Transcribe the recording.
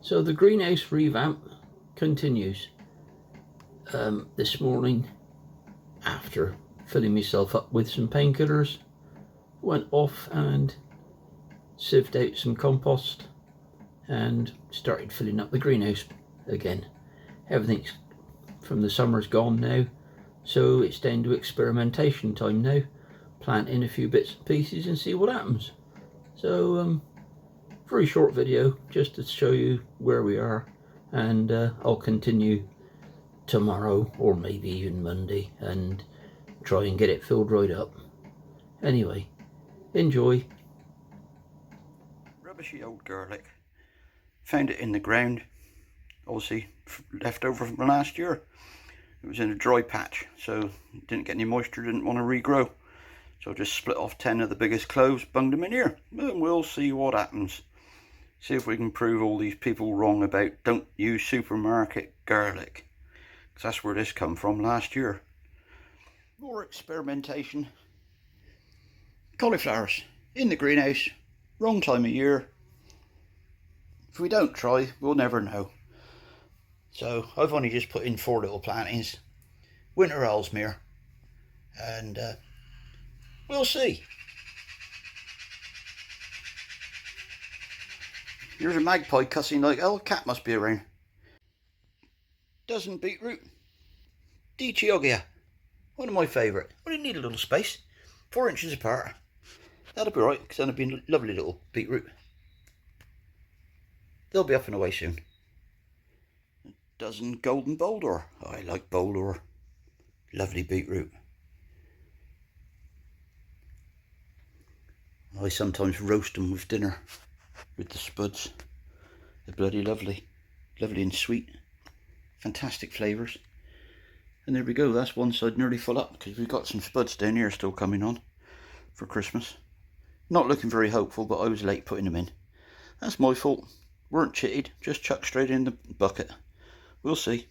So the greenhouse revamp continues. This morning, after filling myself up with some painkillers, went off and sieved out some compost and started filling up the greenhouse again. Everything's from the summer's gone now, so it's down to experimentation time now. Plant in a few bits and pieces and see what happens. So very short video just to show you where we are, and I'll continue tomorrow or maybe even Monday and try and get it filled right up. Anyway, enjoy. Rubbishy old garlic. Found it in the ground, obviously left over from last year. It was in a dry patch, so it didn't get any moisture, didn't want to regrow. So I just split off 10 of the biggest cloves, bunged them in here, and we'll see what happens. See if we can prove all these people wrong about don't use supermarket garlic. Because that's where this come from last year. More experimentation. Cauliflowers in the greenhouse, wrong time of year. If we don't try, we'll never know. So I've only just put in 4 little plantings. Winter Ellesmere. And we'll see. Here's a magpie cussing like hell. Cat must be around. Dozen beetroot. Di Chioggia. One of my favourite. Only need a little space. 4 inches apart. That'll be right, because that'll be a lovely little beetroot. They'll be up and away soon. A dozen golden boulder. I like boulder. Lovely beetroot. I sometimes roast them with dinner. With the spuds. They're bloody lovely. Lovely and sweet. Fantastic flavours. And there we go, that's one side nearly full up, because we've got some spuds down here still coming on for Christmas. Not looking very hopeful, but I was late putting them in. That's my fault. Weren't chitted, just chucked straight in the bucket. We'll see.